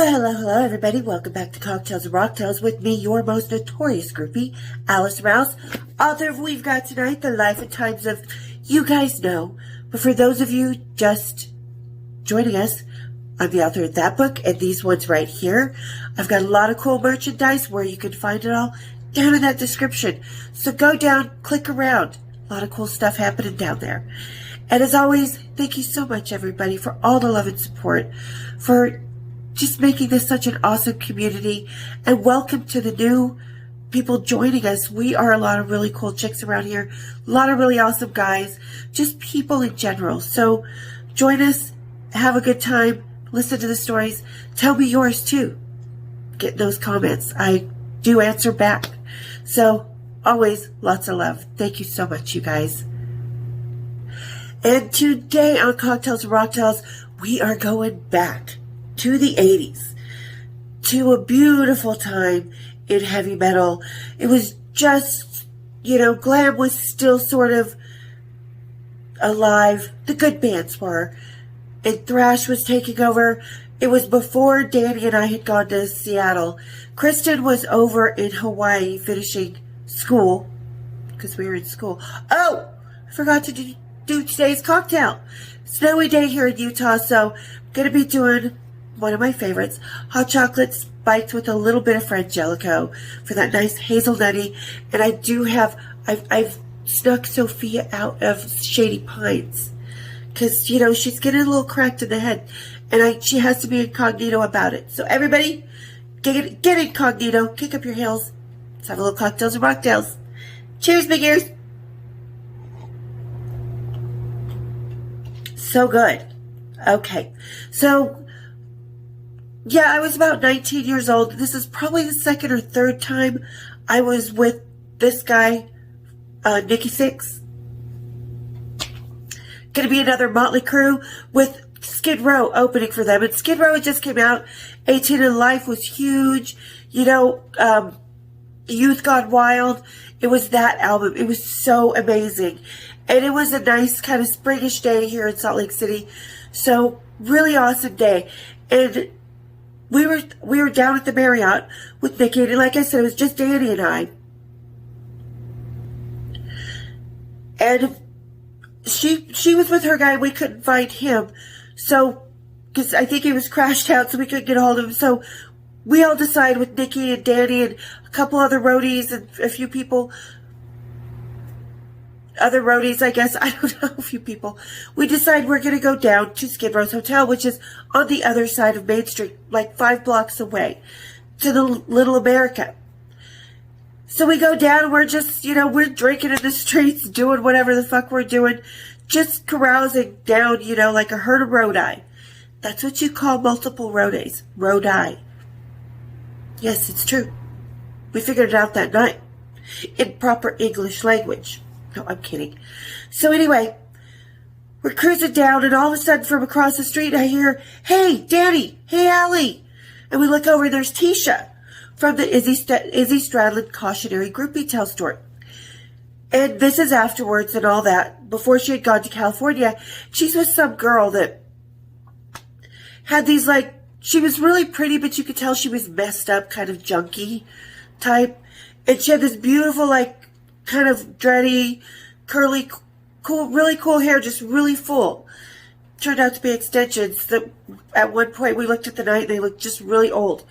Well, hello, everybody. Welcome back to Cocktails and Rocktails with me, your most notorious groupie, Alice Rouse, author of We've Got Tonight, The Life and Times of You Guys Know. But for those of you just joining us, I'm the author of that book and these ones right here. I've got a lot of cool merchandise where you can find it all down in that description. So go down, click around. A lot of cool stuff happening down there. And as always, thank you so much, everybody, for all the love and support, for just making this such an awesome community, and welcome to the new people joining us. We are a lot of really cool chicks around here, a lot of really awesome guys, just people in general. So join us, have a good time, listen to the stories, tell me yours too. Get those comments. I do answer back. So always lots of love. Thank you so much, you guys. And today on Cocktails and Rocktails, we are going back to the 80s, to a beautiful time in heavy metal. It was just, glam was still sort of alive. The good bands were, and thrash was taking over. It was before Danny and I had gone to Seattle. Kristen was over in Hawaii finishing school, because we were in school. Oh, I forgot to do today's cocktail. Snowy day here in Utah, so I'm going to be doing one of my favorites, hot chocolate spiked with a little bit of Frangelico for that nice hazelnutty. And I do have, I've snuck Sophia out of Shady Pines because, she's getting a little cracked in the head, and she has to be incognito about it. So everybody, get incognito, kick up your heels. Let's have a little cocktails and rocktails. Cheers, big ears. So good. Okay, so yeah, I was about 19 years old. This is probably the second or third time I was with this guy, Nikki Sixx. Going to be another Motley Crue with Skid Row opening for them. And Skid Row just came out. 18 and Life was huge. Youth Gone Wild. It was that album. It was so amazing. And it was a nice kind of springish day here in Salt Lake City. So really awesome day. And we were down at the Marriott with Nikki, and like I said, it was just Danny and I. And she was with her guy, we couldn't find him. So, because I think he was crashed out, so we couldn't get a hold of him. So we all decided with Nikki and Danny and a couple other roadies and a few people, other roadies, I guess, I don't know, a few people. We decided we're going to go down to Skid Row's hotel, which is on the other side of Main Street, like 5 blocks away, to the Little America. So we go down, and we're just, we're drinking in the streets, doing whatever the fuck we're doing, just carousing down, like a herd of roadie. That's what you call multiple roadies, roadie. Yes, it's true. We figured it out that night in proper English language. No, I'm kidding. So anyway, we're cruising down, and all of a sudden from across the street I hear, "Hey, Danny! Hey, Allie!" And we look over, and there's Tisha from the Izzy Stradlin Cautionary Groupie Tell story. And this is afterwards and all that, before she had gone to California. She's with some girl that had these, she was really pretty, but you could tell she was messed up, kind of junky type. And she had this beautiful, kind of dready, curly, cool, really cool hair, just really full. Turned out to be extensions that at one point we looked at the night and they looked just really old.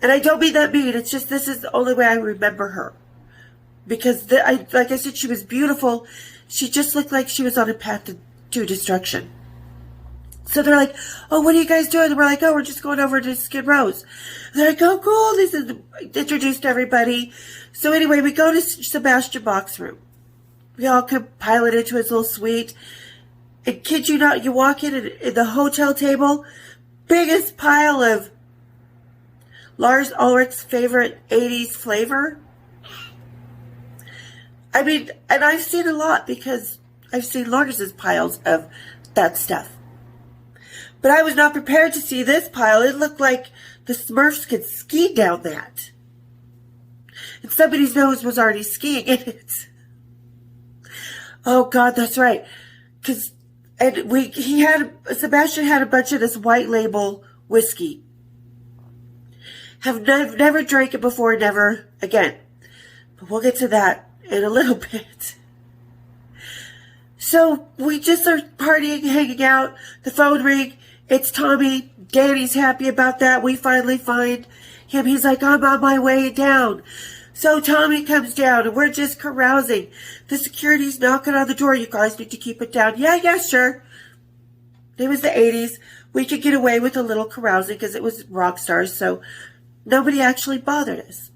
And I don't mean that mean, it's just this is the only way I remember her. Because, like I said, she was beautiful. She just looked like she was on a path to destruction. So they're like, "Oh, what are you guys doing?" And we're like, "Oh, we're just going over to Skid Row's." And they're like, "Oh, cool." This is introduced everybody. So anyway, we go to Sebastian Bach's room. We all come pilot into his little suite. And kid you not, you walk in and the hotel table, biggest pile of Lars Ulrich's favorite 80s flavor. I mean, and I've seen a lot because I've seen Lars's piles of that stuff. But I was not prepared to see this pile. It looked like the Smurfs could ski down that. And somebody's nose was already skiing in it. Oh, God, that's right. Sebastian had a bunch of this white label whiskey. Have never drank it before, never again. But we'll get to that in a little bit. So we just are partying, hanging out. The phone ring. It's Tommy. Danny's happy about that. We finally find him. He's like, I'm on my way down. So Tommy comes down and we're just carousing. The security's knocking on the door. You guys need to keep it down. Yeah, sure. It was the 80s. We could get away with a little carousing because it was rock stars. So nobody actually bothered us.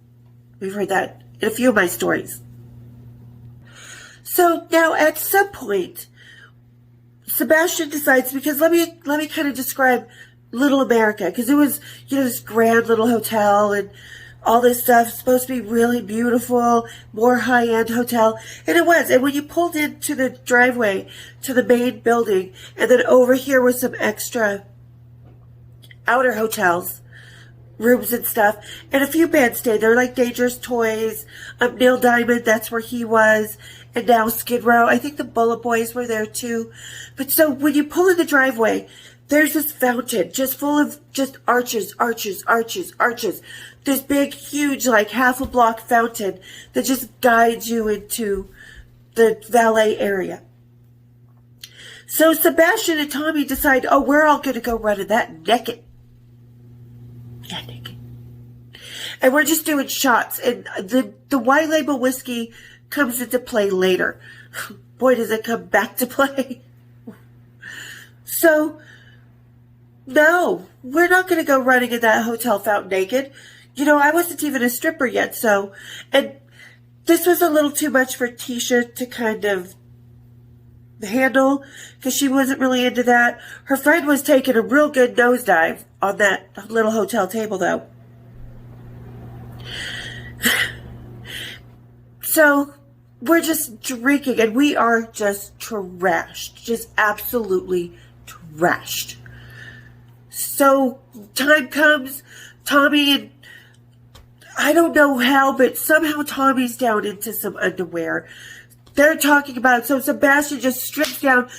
We've heard that in a few of my stories. So now at some point, Sebastian decides, because let me kind of describe Little America, because it was, this grand little hotel and all this stuff, supposed to be really beautiful, more high-end hotel, and it was. And when you pulled into the driveway to the main building, and then over here was some extra outer hotels, rooms and stuff, and a few bands stayed there, like Dangerous Toys, Neil Diamond, that's where he was, and now Skid Row. I think the Bullet Boys were there too. But so when you pull in the driveway, there's this fountain just full of just arches. This big, huge, like half a block fountain that just guides you into the valet area. So Sebastian and Tommy decide, we're all going to go run in that naked. Yeah, naked. And we're just doing shots. And the white label whiskey comes into play later. Boy, does it come back to play. So, no, we're not going to go running in that hotel fountain naked. I wasn't even a stripper yet, so, and this was a little too much for Tisha to kind of handle, because she wasn't really into that. Her friend was taking a real good nosedive on that little hotel table, though. So, we're just drinking, and we are just trashed. Just absolutely trashed. So, time comes, Tommy and I don't know how, but somehow Tommy's down into some underwear. They're talking about it. So Sebastian just strips down.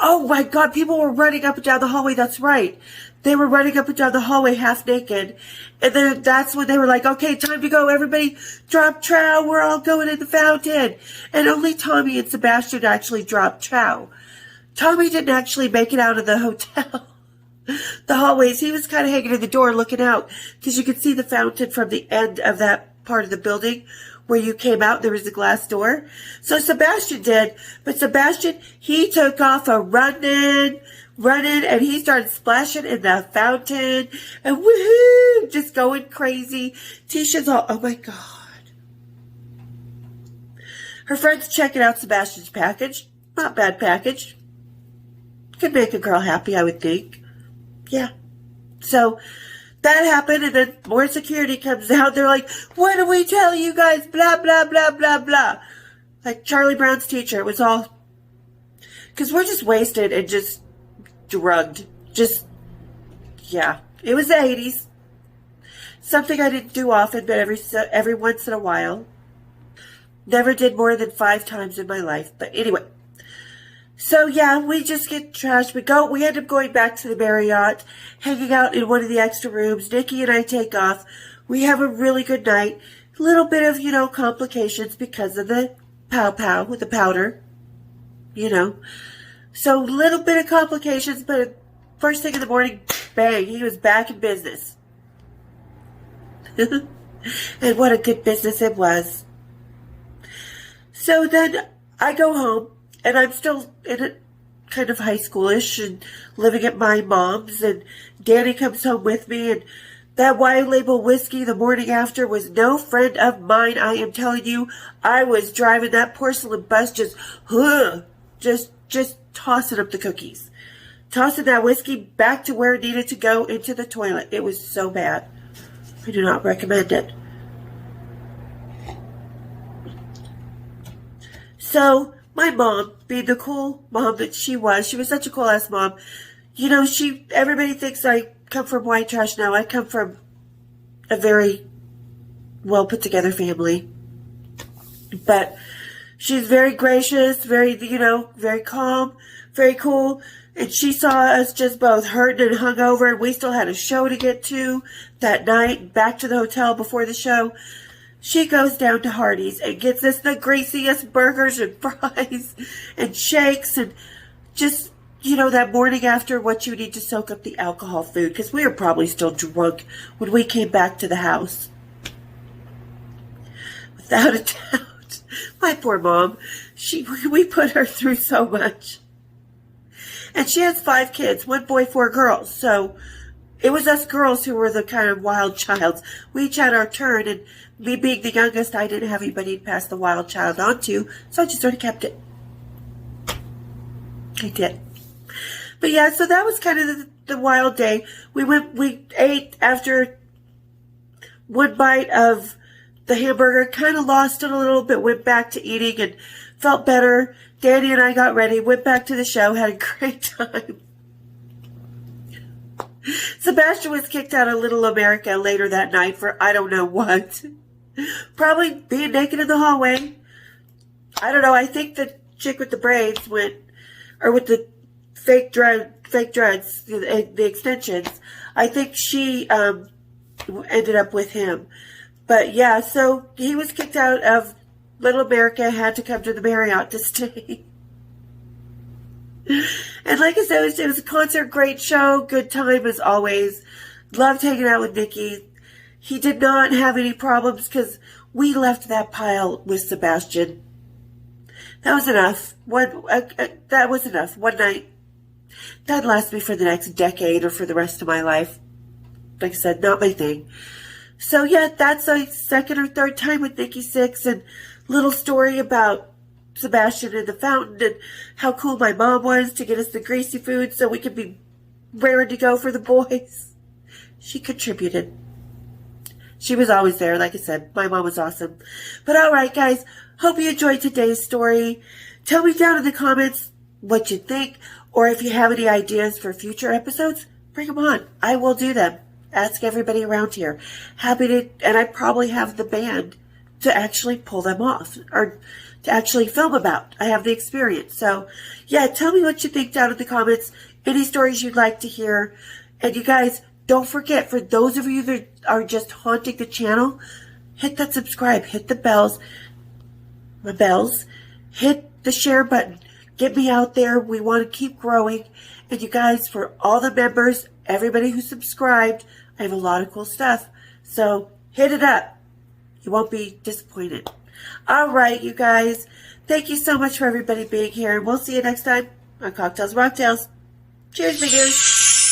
Oh my God, people were running up and down the hallway. That's right. They were running up and down the hallway half naked. And then that's when they were like, okay, time to go. Everybody drop trow. We're all going in the fountain. And only Tommy and Sebastian actually dropped trow. Tommy didn't actually make it out of the hotel. The hallways. He was kind of hanging in the door looking out because you could see the fountain from the end of that part of the building where you came out. There was a glass door. So Sebastian did. But Sebastian, he took off running, and he started splashing in the fountain and woohoo, just going crazy. Tisha's all, oh my God. Her friend's checking out Sebastian's package. Not bad package. Could make a girl happy, I would think. Yeah. So that happened, and then more security comes out. They're like, what do we tell you guys? Blah, blah, blah, blah, blah. Like Charlie Brown's teacher. It was all, because we're just wasted and just drugged. Just, yeah. It was the 80s. Something I didn't do often, but every once in a while. Never did more than 5 times in my life. But anyway. So yeah, we just get trashed. We end up going back to the Marriott, hanging out in one of the extra rooms. Nikki and I take off. We have a really good night. A little bit of, complications because of the pow with the powder. So a little bit of complications, but first thing in the morning, bang, he was back in business. And what a good business it was. So then I go home. And I'm still in a kind of high schoolish and living at my mom's. And Danny comes home with me. And that white label whiskey the morning after was no friend of mine. I am telling you, I was driving that porcelain bus just tossing up the cookies. Tossing that whiskey back to where it needed to go, into the toilet. It was so bad. I do not recommend it. So my mom, being the cool mom that she was such a cool ass mom. Everybody thinks I come from white trash now. I come from a very well put together family. But She's very gracious, very, very calm, very cool. And she saw us just both hurting and hungover, and we still had a show to get to that night, back to the hotel before the show. She goes down to Hardee's and gets us the greasiest burgers and fries and shakes and just, that morning after, what you need to soak up the alcohol food, because we were probably still drunk when we came back to the house. Without a doubt. My poor mom. We put her through so much. And she has 5 kids, 1 boy, 4 girls. So it was us girls who were the kind of wild childs. We each had our turn, and me being the youngest, I didn't have anybody to pass the wild child on to, so I just sort of kept it. I did. But yeah, so that was kind of the wild day. We ate after 1 bite of the hamburger, kind of lost it a little bit, went back to eating and felt better. Danny and I got ready, went back to the show, had a great time. Sebastian was kicked out of Little America later that night for I don't know what. Probably being naked in the hallway. I don't know, I think the chick with the braids went, or with the fake dreads, the extensions, I think she ended up with him. But yeah, so he was kicked out of Little America, had to come to the Marriott to stay. And like I said, it was a concert, great show, good time as always. Loved hanging out with Nikki. He did not have any problems because we left that pile with Sebastian. That was enough. That was enough. One night. That'd last me for the next decade or for the rest of my life. Like I said, not my thing. So yeah, that's a 2nd or 3rd time with Nikki Sixx, and little story about Sebastian and the fountain and how cool my mom was to get us the greasy food so we could be raring to go for the boys. She contributed. She was always there, like I said. My mom was awesome. But alright guys, hope you enjoyed today's story. Tell me down in the comments what you think, or if you have any ideas for future episodes, bring them on. I will do them. Ask everybody around here. Happy to, and I probably have the band to actually pull them off, or to actually film about. I have the experience. So yeah, tell me what you think down in the comments. Any stories you'd like to hear. And you guys, don't forget, for those of you that are just haunting the channel, hit that subscribe, hit the bells, hit the share button. Get me out there. We want to keep growing. And you guys, for all the members, everybody who subscribed, I have a lot of cool stuff. So hit it up. You won't be disappointed. All right, you guys. Thank you so much for everybody being here. And we'll see you next time on Cocktails Rocktails. Cheers, my dears.